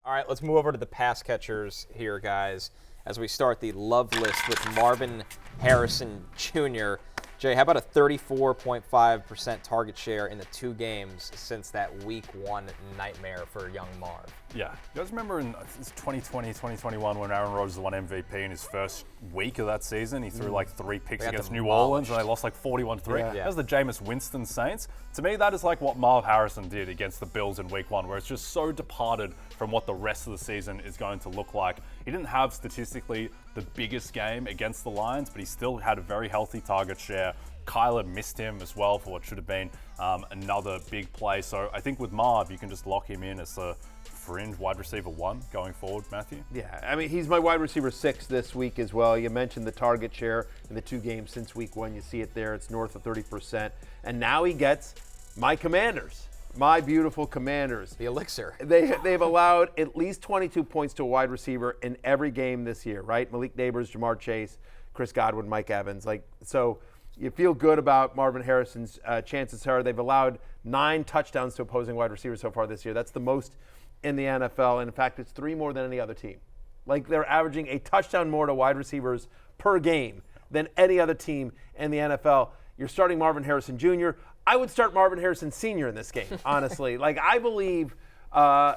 All right, let's move over to the pass catchers here, guys, as we start the love list with Marvin Harrison Jr. Jay, how about a 34.5% target share in the 2 games since that week 1 nightmare for young Marv? Yeah. You guys remember in 2020, 2021 when Aaron Rodgers won MVP in his first week of that season? He threw like 3 picks against New Orleans and they lost like 41-3. Yeah. That was the Jameis Winston Saints. To me, that is like what Marv Harrison did against the Bills in week 1, where it's just so departed from what the rest of the season is going to look like. He didn't have statistically the biggest game against the Lions, but he still had a very healthy target share. Kyler missed him as well for what should have been another big play. So I think with Marv, you can just lock him in as the fringe wide receiver 1 going forward, Matthew. Yeah, I mean, he's my wide receiver 6 this week as well. You mentioned the target share in the 2 games since week 1. You see it there. It's north of 30%. And now he gets my Commanders, my beautiful Commanders. The elixir. They've allowed at least 22 points to a wide receiver in every game this year, right? Malik Neighbors, Jamar Chase, Chris Godwin, Mike Evans. So you feel good about Marvin Harrison's chances are. They've allowed 9 touchdowns to opposing wide receivers so far this year. That's the most in the NFL, and in fact, it's 3 more than any other team. Like, they're averaging a touchdown more to wide receivers per game than any other team in the NFL. You're starting Marvin Harrison Jr. I would start Marvin Harrison Sr. in this game, honestly. Like, I believe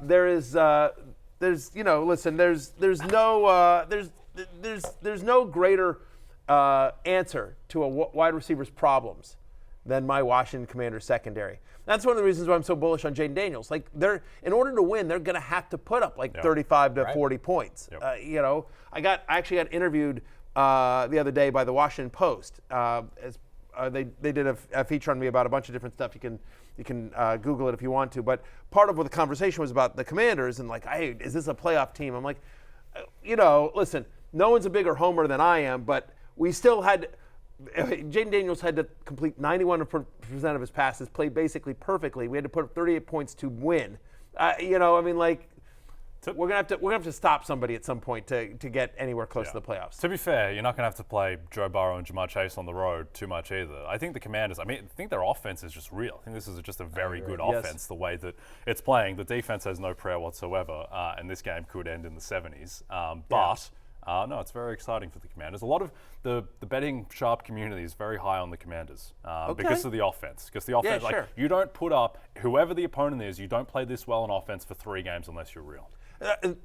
there's no greater answer to a wide receiver's problems than my Washington Commanders secondary. That's one of the reasons why I'm so bullish on Jaden Daniels. Like, in order to win, they're going to have to put up 35 to 40 points. Yep. I actually got interviewed the other day by the Washington Post. They did a feature on me about a bunch of different stuff. You can Google it if you want to. But part of what the conversation was about the Commanders and hey, is this a playoff team? I'm like, listen, no one's a bigger homer than I am, but we still had. Jaden Daniels had to complete 91% of his passes, play basically perfectly. We had to put up 38 points to win. We're gonna have to stop somebody at some point to get anywhere close to the playoffs. To be fair, you're not gonna have to play Joe Burrow and Jamar Chase on the road too much either. I think the Commanders. I think their offense is just real. I think this is just a very good offense. The way that it's playing, the defense has no prayer whatsoever, and this game could end in the 70s. No, it's very exciting for the Commanders. A lot of the betting sharp community is very high on the Commanders because of the offense. Because the offense, you don't put up, whoever the opponent is, you don't play this well on offense for 3 games unless you're real.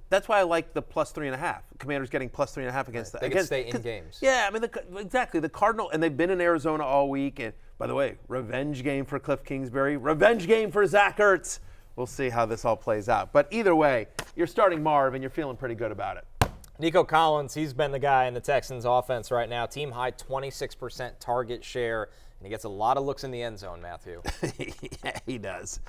That's why I like the +3.5. Commanders getting +3.5 against that. They can stay in games. Yeah, exactly. The Cardinal, and they've been in Arizona all week. And by the way, revenge game for Cliff Kingsbury, revenge game for Zach Ertz. We'll see how this all plays out. But either way, you're starting Marv, and you're feeling pretty good about it. Nico Collins, he's been the guy in the Texans offense right now. Team high 26% target share, and he gets a lot of looks in the end zone, Matthew. Yeah, he does.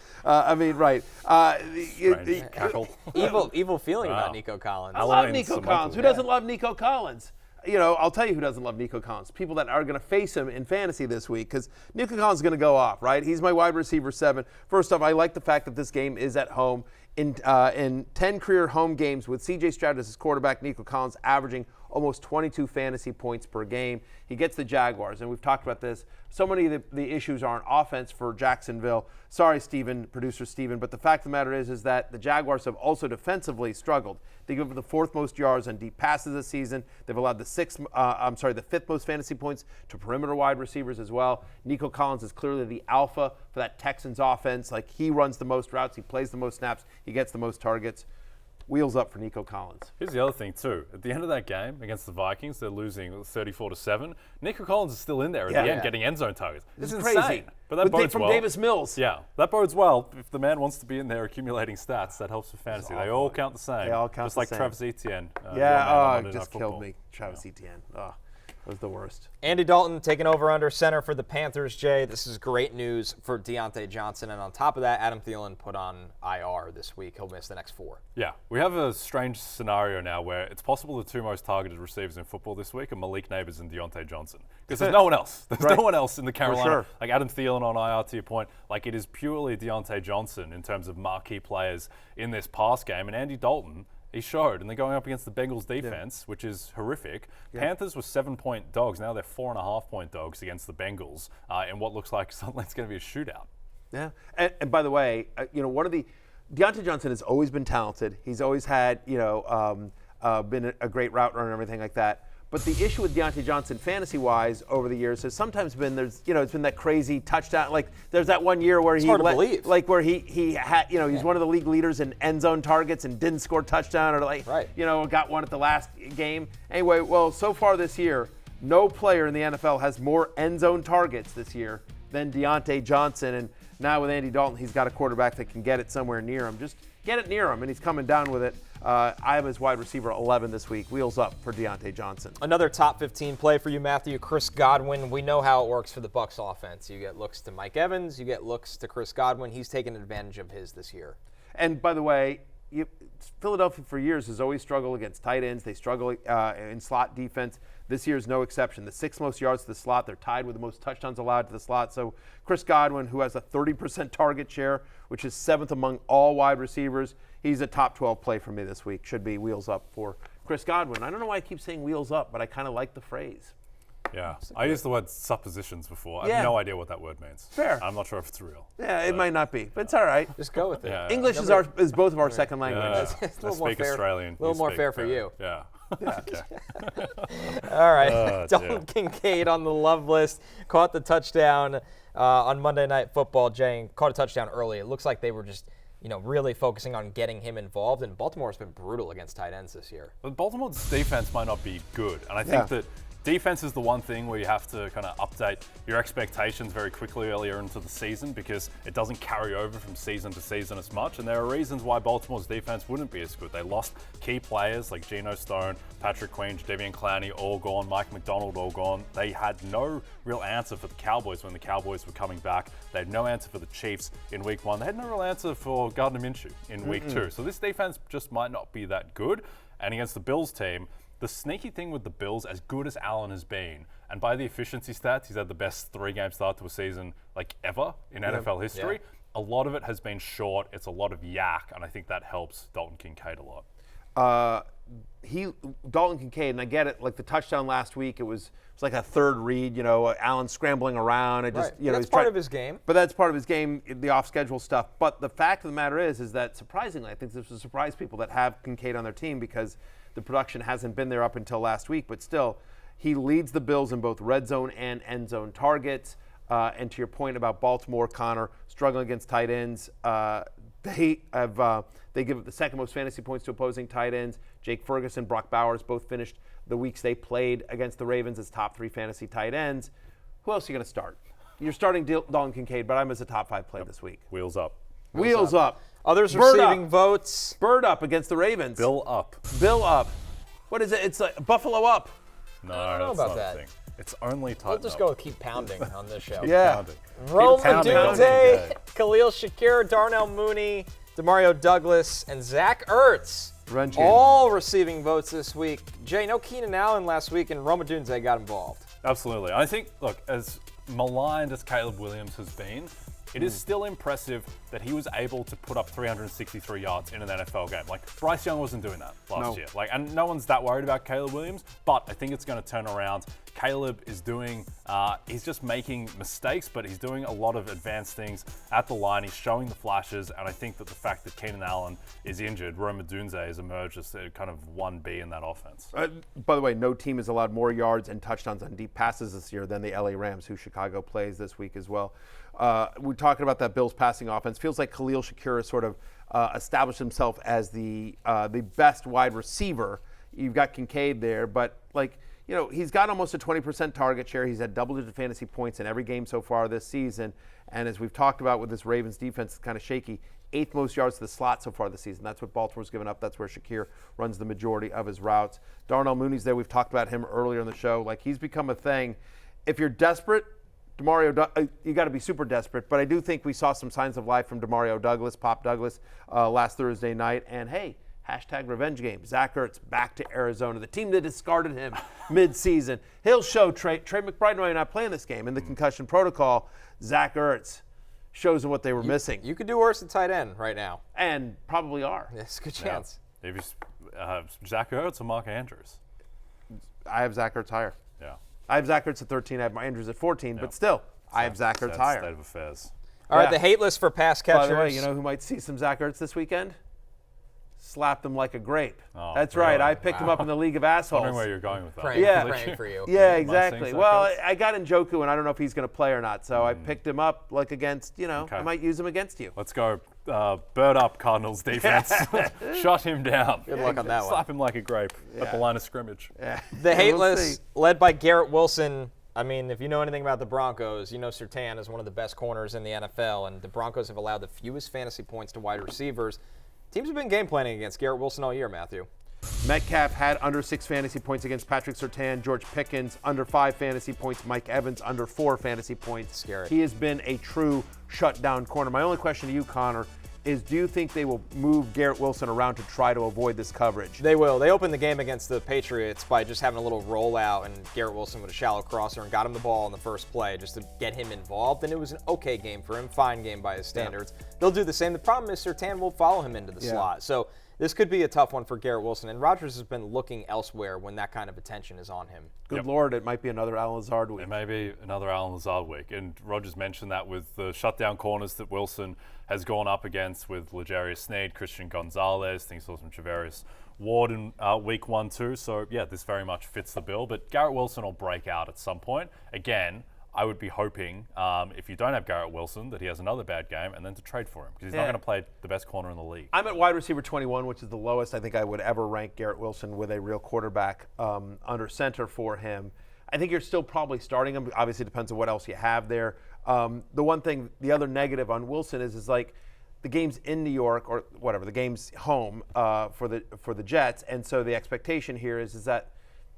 Evil feeling about Nico Collins. I love Nico Collins. Who doesn't love Nico Collins? I'll tell you who doesn't love Nico Collins. People that are going to face him in fantasy this week, because Nico Collins is going to go off, right? He's my wide receiver 7. First off, I like the fact that this game is at home. In 10 career home games with C.J. Stroud as his quarterback, Nico Collins averaging almost 22 fantasy points per game. He gets the Jaguars, and we've talked about this. So many of the issues are on offense for Jacksonville. Sorry, producer Steven, but the fact of the matter is that the Jaguars have also defensively struggled. They give up the 4th most yards on deep passes this season. They've allowed the 5th most fantasy points to perimeter wide receivers as well. Nico Collins is clearly the alpha for that Texans offense. He runs the most routes, he plays the most snaps, he gets the most targets. Wheels up for Nico Collins. Here's the other thing too. At the end of that game against the Vikings, they're losing 34-7. Nico Collins is still in there at the end, getting end zone targets. This is insane. crazy. But that bodes from well. Davis Mills. Yeah, that bodes well. If the man wants to be in there accumulating stats, that helps with fantasy. They all count the same. They all count just the like same. Travis Etienne. It just killed me. Travis Etienne. That was the worst. Andy Dalton taking over under center for the Panthers, Jay. This is great news for Deontay Johnson. And on top of that, Adam Thielen put on IR this week. He'll miss the next 4. Yeah, we have a strange scenario now where it's possible the 2 most targeted receivers in football this week are Malik Neighbors and Deontay Johnson. Because there's no one else. There's no one else in the Carolina. Sure. Like Adam Thielen on IR, to your point. It is purely Deontay Johnson in terms of marquee players in this pass game. And Andy Dalton, he showed, and they're going up against the Bengals defense, which is horrific. Panthers were 7-point dogs. Now they're 4.5-point dogs against the Bengals in what looks like something that's going to be a shootout. Yeah, and by the way, one of the Deontay Johnson has always been talented. He's always had, been a great route runner and everything like that. But the issue with Deontay Johnson, fantasy-wise, over the years has sometimes been it's been that crazy touchdown. Like there's that one year where where he had, he's one of the league leaders in end zone targets and didn't score touchdown or got one at the last game. Anyway, well, so far this year, no player in the NFL has more end zone targets this year than Deontay Johnson. And now with Andy Dalton, he's got a quarterback that can get it somewhere near him. Just get it near him, and he's coming down with it. I have his wide receiver 11 this week. Wheels up for Deontay Johnson. Another top 15 play for you, Matthew. Chris Godwin. We know how it works for the Bucs offense. You get looks to Mike Evans. You get looks to Chris Godwin. He's taken advantage of his this year. And by the way, Philadelphia for years has always struggled against tight ends. They struggle in slot defense. This year is no exception. The 6th most yards to the slot. They're tied with the most touchdowns allowed to the slot. So Chris Godwin, who has a 30% target share, which is 7th among all wide receivers, he's a top 12 play for me this week. Should be wheels up for Chris Godwin. I don't know why I keep saying wheels up, but I kind of like the phrase. Yeah, I used the word suppositions before. I have no idea what that word means. Fair. I'm not sure if it's real. Yeah, it might not be, but it's all right. Just go with it. Yeah. English is both of our second language. It's a I little more speak fair. Australian. A little You more speak fair for you. Yeah. Okay. All right. Dalton Kincaid on the love list. Caught the touchdown on Monday Night Football, Jay. Caught a touchdown early. It looks like they were just really focusing on getting him involved, and Baltimore's been brutal against tight ends this year. But Baltimore's defense might not be good, and I think that defense is the one thing where you have to kind of update your expectations very quickly earlier into the season because it doesn't carry over from season to season as much, and there are reasons why Baltimore's defense wouldn't be as good. They lost key players like Geno Stone, Patrick Queen, Jadeveon Clowney, all gone, Mike McDonald, all gone. They had no real answer for the Cowboys when the Cowboys were coming back. They had no answer for the Chiefs in week 1. They had no real answer for Gardner Minshew in week 2. So this defense just might not be that good. And against the Bills team, the sneaky thing with the Bills, as good as Allen has been, and by the efficiency stats, he's had the best 3-game start to a season ever in NFL history. A lot of it has been short. It's a lot of yak, and I think that helps Dalton Kincaid a lot. Dalton Kincaid, and I get it, like the touchdown last week, it was like a third read, Allen scrambling around. That's part of his game. But that's part of his game, the off-schedule stuff. But the fact of the matter is that surprisingly, I think this will surprise people that have Kincaid on their team because the production hasn't been there up until last week. But still, he leads the Bills in both red zone and end zone targets. And to your point about Baltimore, Connor, struggling against tight ends, they give up the second most fantasy points to opposing tight ends. Jake Ferguson, Brock Bowers both finished the weeks they played against the Ravens as top 3 fantasy tight ends. Who else are you going to start? You're starting Dalton Kincaid, but I'm as a top 5 play this week. Wheels up. Wheels up. Others Bird receiving up. votes. Bird up against the Ravens. Bill up. Bill up. What is it? It's like Buffalo up. No, I don't know that's about not that. a thing. It's only tight. We'll just go with keep pounding on this show. Yeah. Rome pounding, Odunze, pounding. Khalil Shakir, Darnell Mooney, Demario Douglas, and Zach Ertz. Run All receiving votes this week. Jay, no Keenan Allen last week, and Rome Odunze got involved. Absolutely. I think, look, as maligned as Caleb Williams has been, it is still impressive that he was able to put up 363 yards in an NFL game. Bryce Young wasn't doing that last year. And no one's that worried about Caleb Williams, but I think it's going to turn around. Caleb is doing, he's just making mistakes, but he's doing a lot of advanced things at the line. He's showing the flashes, and I think that the fact that Keenan Allen is injured, Rome Odunze has emerged as kind of 1B in that offense. By the way, no team has allowed more yards and touchdowns on deep passes this year than the LA Rams, who Chicago plays this week as well. We're talking about that Bills passing offense. Feels like Khalil Shakir has sort of established himself as the best wide receiver. You've got Kincaid there, but he's got almost a 20% target share. He's had double-digit fantasy points in every game so far this season. And as we've talked about with this Ravens defense, it's kind of shaky. 8th most yards to the slot so far this season. That's what Baltimore's given up. That's where Shakir runs the majority of his routes. Darnell Mooney's there. We've talked about him earlier in the show. He's become a thing. If you're desperate, you got to be super desperate. But I do think we saw some signs of life from Demario Douglas, Pop Douglas, last Thursday night. And hey, hashtag revenge game. Zach Ertz back to Arizona, the team that discarded him mid-season. He'll show Trey McBride might not play in this game in the concussion protocol. Zach Ertz shows them what they were missing. You could do worse at tight end right now. And probably are. It's a good chance. Yeah. Maybe Zach Ertz or Mark Andrews. I have Zach Ertz higher. Yeah. I have Zach Ertz at 13. I have Andrews at 14. But still, I have Zach Ertz higher. State of affairs. All right, the hate list for pass catchers. By the way, you know who might see some Zach Ertz this weekend? Slapped him like a grape. Oh, That's really? right. I picked him up in the League of Assholes. Wondering where you're going with that. Praying for you. Yeah, exactly. Zach Well, Ertz? I got Njoku, and I don't know if he's going to play or not. So I picked him up like against, I might use him against you. Let's go. Bird up, Cardinals defense. Shut him down. Good luck on that one. Slap him like a grape at the line of scrimmage. Yeah. The hate We'll list see. led by Garrett Wilson. I mean, if you know anything about the Broncos, you know Surtain is one of the best corners in the NFL, and the Broncos have allowed the fewest fantasy points to wide receivers. Teams have been game planning against Garrett Wilson all year, Matthew. Metcalf had under 6 fantasy points against Patrick Surtain. George Pickens under 5 fantasy points. Mike Evans under 4 fantasy points. Scary. He has been a true shutdown corner. My only question to you, Connor, is do you think they will move Garrett Wilson around to try to avoid this coverage? They will. They opened the game against the Patriots by just having a little rollout, and Garrett Wilson with a shallow crosser and got him the ball in the first play just to get him involved. And it was an okay game for him, fine game by his standards. Yeah. They'll do the same. The problem is Surtain will follow him into the slot. So this could be a tough one for Garrett Wilson. And Rodgers has been looking elsewhere when that kind of attention is on him. Good Lord, it might be another Alan Lazard week. It may be another Alan Lazard week. And Rodgers mentioned that with the shutdown corners that Wilson has gone up against with L'Jarius Sneed, Christian Gonzalez, things saw some Travarius Ward in week 1 too. So yeah, this very much fits the bill. But Garrett Wilson will break out at some point. Again, I would be hoping, if you don't have Garrett Wilson, that he has another bad game and then to trade for him because he's not going to play the best corner in the league. I'm at wide receiver 21, which is the lowest I think I would ever rank Garrett Wilson with a real quarterback under center for him. I think you're still probably starting him. Obviously, it depends on what else you have there. The other negative on Wilson is like the game's in New York or whatever, the game's home for the Jets, and so the expectation here is that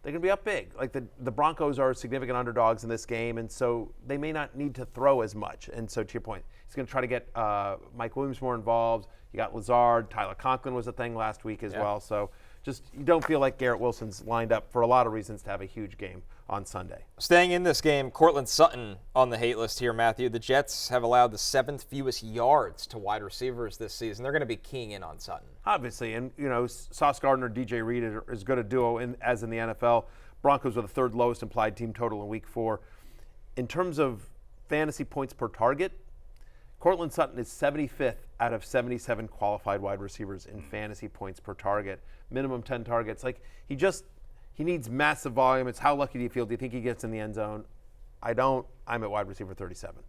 they're going to be up big. Like the Broncos are significant underdogs in this game, and so they may not need to throw as much. And so to your point, he's going to try to get Mike Williams more involved. You got Lazard, Tyler Conklin was a thing last week as well. So just you don't feel like Garrett Wilson's lined up for a lot of reasons to have a huge game on Sunday. Staying in this game, Courtland Sutton on the hate list here, Matthew. The Jets have allowed the 7th fewest yards to wide receivers this season. They're going to be keying in on Sutton. Obviously, and Sauce Gardner, DJ Reed are as good a duo as in the NFL. Broncos were the 3rd lowest implied team total in week 4. In terms of fantasy points per target, Courtland Sutton is 75th out of 77 qualified wide receivers in fantasy points per target. Minimum 10 targets. Like he needs massive volume. It's how lucky do you feel? Do you think he gets in the end zone? I don't. I'm at wide receiver 37.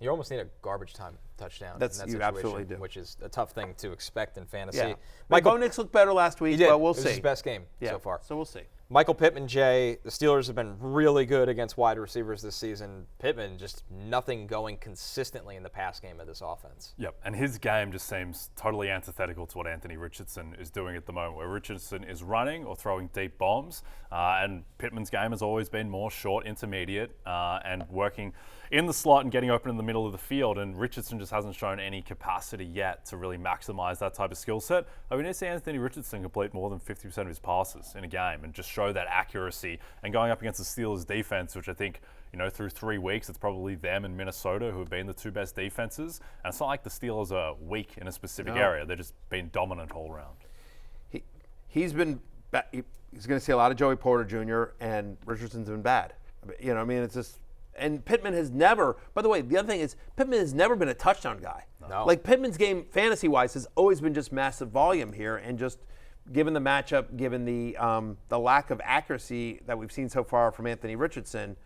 You almost need a garbage time touchdown. That's in that you situation, absolutely do. Which is a tough thing to expect in fantasy. Yeah. Michael Bo Nix looked better last week, he did. but we'll it was see. his best game so far. So we'll see. Michael Pittman, Jay, the Steelers have been really good against wide receivers this season. Pittman, just nothing going consistently in the pass game of this offense. Yep, and his game just seems totally antithetical to what Anthony Richardson is doing at the moment, where Richardson is running or throwing deep bombs, and Pittman's game has always been more short, intermediate, and working in the slot and getting open in the middle of the field, and Richardson just hasn't shown any capacity yet to really maximize that type of skill set. I mean, to see Anthony Richardson complete more than 50% of his passes in a game and just show that accuracy, and going up against the Steelers defense, which I think, through 3 weeks, it's probably them and Minnesota who have been the 2 best defenses, and it's not like the Steelers are weak in a specific area. They've just been dominant all around. He's going to see a lot of Joey Porter Jr., and Richardson's been bad. It's just. And Pittman has never, by the way, the other thing is Pittman has never been a touchdown guy. No. Like Pittman's game, fantasy-wise, has always been just massive volume here, and just given the matchup, given the lack of accuracy that we've seen so far from Anthony Richardson,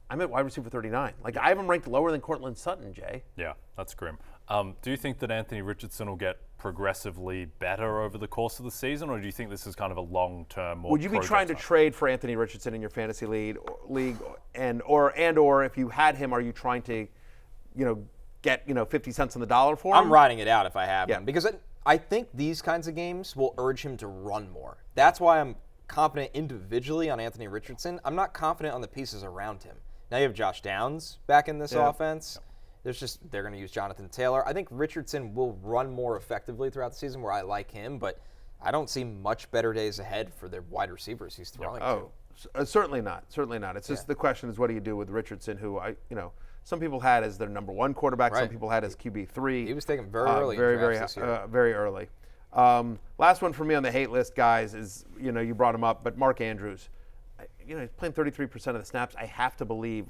I'm at wide receiver 39. Like I have him ranked lower than Courtland Sutton, Jay. Yeah, that's grim. Do you think that Anthony Richardson will get progressively better over the course of the season, or do you think this is kind of a long-term? Would you be trying to trade for Anthony Richardson in your fantasy league, and or if you had him, are you trying to, get 50 cents on the dollar for him? I'm riding it out if I have him because I think these kinds of games will urge him to run more. That's why I'm confident individually on Anthony Richardson. I'm not confident on the pieces around him. Now you have Josh Downs back in this offense. They're going to use Jonathan Taylor. I think Richardson will run more effectively throughout the season, where I like him, but I don't see much better days ahead for the wide receivers he's throwing to. Certainly not. Certainly not. It's just the question is, what do you do with Richardson, who some people had as their number 1 quarterback, some people had as QB3. He was taken very early. Very early. Last one for me on the hate list, guys, is you brought him up, but Mark Andrews. He's playing 33% of the snaps. I have to believe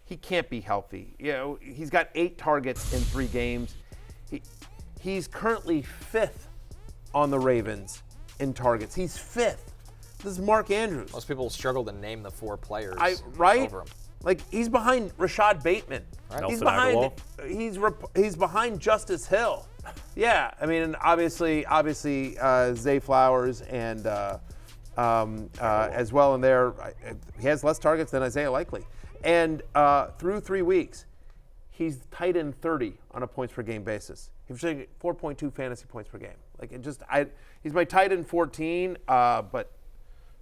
he can't be healthy. You know, he's got 8 targets in 3 games. He's currently 5th on the Ravens in targets. He's 5th. This is Mark Andrews. Most people struggle to name the 4 players right? over him. Like, he's behind Rashad Bateman. Right. He's behind Justice Hill. Yeah, I mean, and obviously, Zay Flowers and as well in there. He has less targets than Isaiah Likely. And through 3 weeks, he's tight end 30 on a points per game basis. He's shooting 4.2 fantasy points per game. Like, he's my tight end 14, but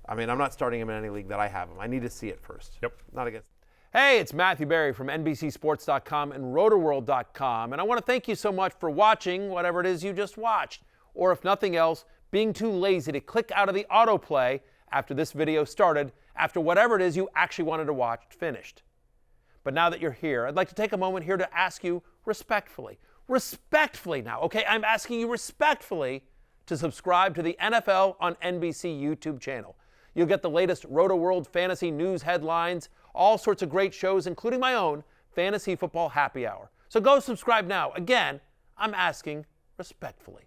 I mean, I'm not starting him in any league that I have him. I need to see it first. Yep. Not against. Hey, it's Matthew Berry from NBCSports.com and RotoWorld.com, and I want to thank you so much for watching whatever it is you just watched, or if nothing else, being too lazy to click out of the autoplay after this video started, after whatever it is you actually wanted to watch finished. But now that you're here, I'd like to take a moment here to ask you respectfully now, okay? I'm asking you respectfully to subscribe to the NFL on NBC YouTube channel. You'll get the latest RotoWorld fantasy news headlines, all sorts of great shows, including my own Fantasy Football Happy Hour. So go subscribe now. Again, I'm asking respectfully.